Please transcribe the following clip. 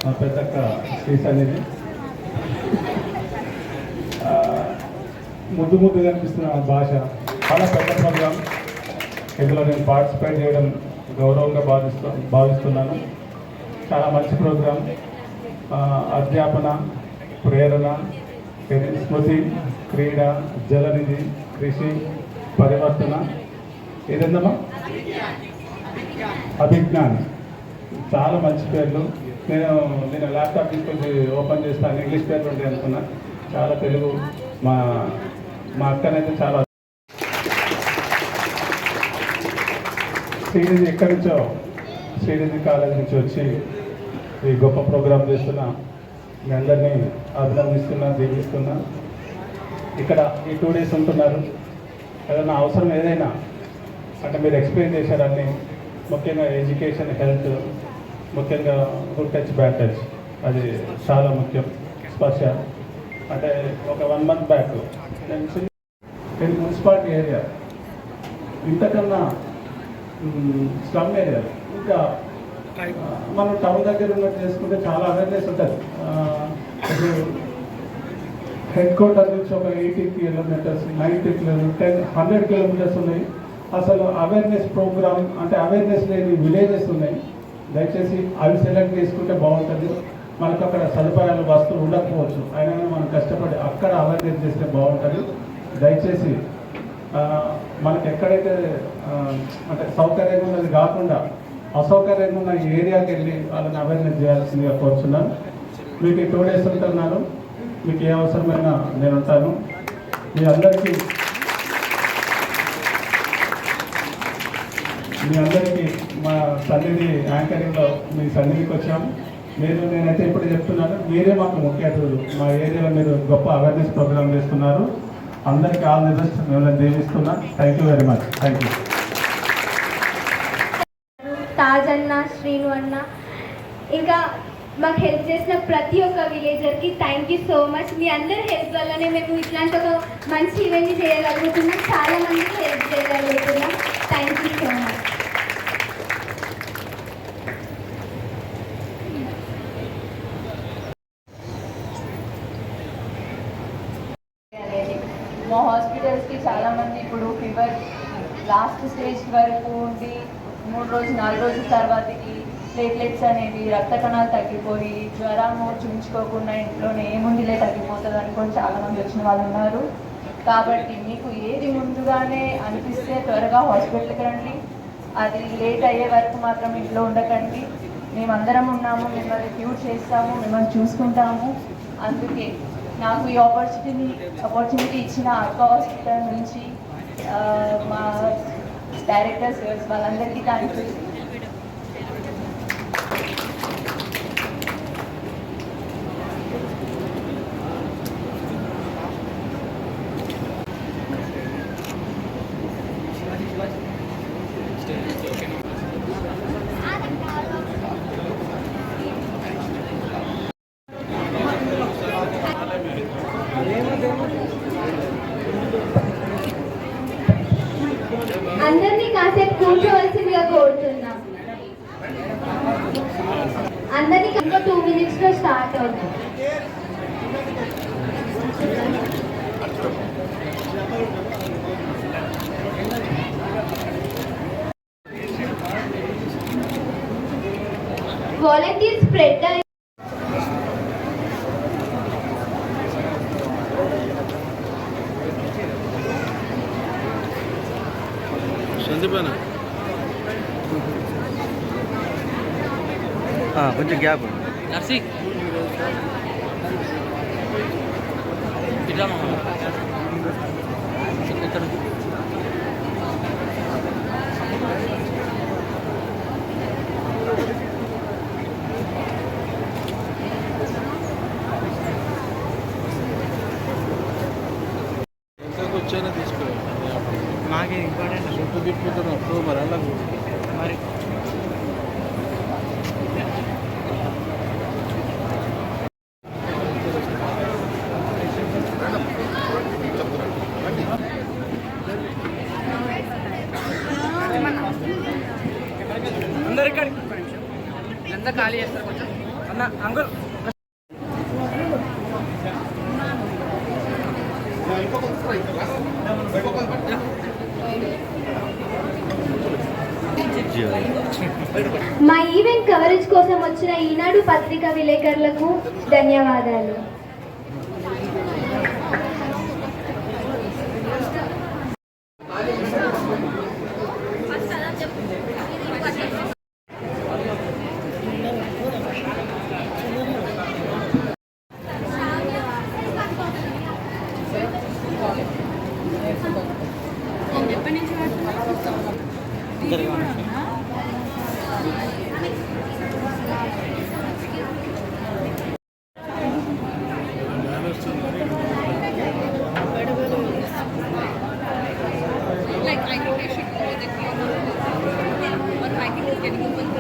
మా పెద్దక్క శ్రీస్ అనేది ముద్దు ముద్దుగా అనిపిస్తున్న భాష. చాలా పెద్ద ప్రోగ్రాం. ఇందులో నేను పార్టిసిపేట్ చేయడం గౌరవంగా భావిస్తున్నాను. చాలా మంచి ప్రోగ్రాం. అధ్యాపన, ప్రేరణ, స్మృతి, క్రీడ, జలనిధి, కృషి, పరివర్తన, ఏదన్నమా అభిజ్ఞాన్. చాలా మంచి పేర్లు. నేను ల్యాప్టాప్ తీసుకొచ్చి ఓపెన్ చేస్తాను. ఇంగ్లీష్ పేర్లు ఉంటాయి అనుకున్నా. చాలా తెలుగు. మా అక్కనైతే చాలా శ్రీనిధి ఎక్కడి నుంచో, శ్రీనిధి కాలేజ్ నుంచి వచ్చి ఈ గొప్ప ప్రోగ్రాం చేస్తున్నా. మీ అందరినీ అభినందిస్తున్నా, దీవిస్తున్నా. ఇక్కడ ఈ 2 days ఉంటున్నారు. ఏదైనా అవసరం ఏదైనా అంటే మీరు ఎక్స్ప్లెయిన్ చేశారని, ముఖ్యంగా ఎడ్యుకేషన్, హెల్త్, ముఖ్యంగా గుడ్ టచ్, బ్యాడ్ టచ్, అది చాలా ముఖ్యం. స్పర్శ అంటే ఒక 1 month బ్యాక్ నేను మున్సిపాలిటీ ఏరియా, ఇంతకన్నా స్లమ్ ఏరియా, ఇంకా మనం టౌన్ దగ్గర ఉన్నట్టు చేసుకుంటే చాలా అవేర్నెస్ ఉంటుంది. ఇప్పుడు హెడ్ క్వార్టర్ నుంచి ఒక 80 kilometers, 90 kilometers, 100 kilometers ఉన్నాయి. అసలు అవేర్నెస్ ప్రోగ్రామ్ అంటే అవేర్నెస్ లేని విలేజెస్ ఉన్నాయి. దయచేసి అవి సెలెక్ట్ చేసుకుంటే బాగుంటుంది. మనకు అక్కడ సదుపాయాలు, వస్తువులు ఉండకపోవచ్చు, అయినా మనం కష్టపడి అక్కడ అవేర్నెస్ చేస్తే బాగుంటుంది. దయచేసి మనకు ఎక్కడైతే అంటే సౌకర్యంగా ఉన్నది కాకుండా అసౌకర్యంగా ఉన్న ఏరియాకి వెళ్ళి వాళ్ళని అవేర్నెస్ చేయాల్సిందిగా కోరుతున్నాను. మీకు 2 days ఉంటున్నాను. మీకు ఏ అవసరమైనా నేను ఉంటాను. మీ అందరికీ మా సన్నిధి యాంకరింగ్లో మీ సన్నిధికి వచ్చాము. నేనైతే ఇప్పుడు చెప్తున్నాను, మీరే మాకు ముఖ్య అతిథులు. మా ఏరియాలో మీరు గొప్ప అవేర్నెస్ ప్రోగ్రామ్ చేస్తున్నారు. అందరికీ ఆల్ ది బెస్ట్. మిమ్మల్ని దీవిస్తున్నా. Thank you very much. Thank you. Taj అన్న, శ్రీను అన్న, ఇంకా మాకు హెల్ప్ చేసిన ప్రతి ఒక్క విలేజర్కి థ్యాంక్ యూ సో మచ్. మీ అందరి హెల్ప్ వల్లనే మేము ఇట్లాంటి ఒక మంచి ఈవెంట్ చేయగలుగుతున్నాం. చాలా మందికి హెల్ప్ చేయగలుగుతున్నాం. Thank you so much. మా హాస్పిటల్స్కి చాలామంది ఇప్పుడు ఫీవర్ లాస్ట్ స్టేజ్ వరకు ఉండి 3 రోజులు 4 రోజుల తర్వాతకి ప్లేట్లెట్స్ అనేవి, రక్త కణాలు తగ్గిపోయి జ్వరము చూయించుకోకుండా ఇంట్లోనే ఏముందిలే తగ్గిపోతుంది అనుకొని చాలామంది వచ్చిన వాళ్ళు ఉన్నారు. కాబట్టి మీకు ఏది ముందుగానే అనిపిస్తే త్వరగా హాస్పిటల్కి రండి. అది లేట్ అయ్యే వరకు మాత్రం ఇంట్లో ఉండకండి. మేమందరం ఉన్నాము, మిమ్మల్ని క్యూర్ చేస్తాము, మిమ్మల్ని చూసుకుంటాము. అందుకే నాకు ఈ ఆపర్చునిటీ ఇచ్చిన అక్కా హాస్పిటల్ నుంచి మా డైరెక్టర్స్ వాళ్ళందరికీ థ్యాంక్ యూ. అందరినీ కాసేపు కూర్చోవలసిందిగా కోరుతున్నాం. అందరినీ ఇంకో 2 minutes లో స్టార్ట్ అవుతుంది. వాలంటీర్ స్ప్రెడ్ కొంచెం గ్యాప్ నర్సి ఇట్లా వచ్చాయినా తీసుకో. నాకే ఇంపార్టెంట్ చుట్టూ తిప్పుతున్నప్పుడు మరి అలా మరి అందరికీ ఎంత ఖాళీ చేస్తారు కొంచెం. అన్న అంకుల్ మా ఈవెంట్ కవరేజ్ కోసం వచ్చిన ఈనాడు పత్రికా విలేకరులకు ధన్యవాదాలు. Like I think they should know that we are not, or I think it's getting open.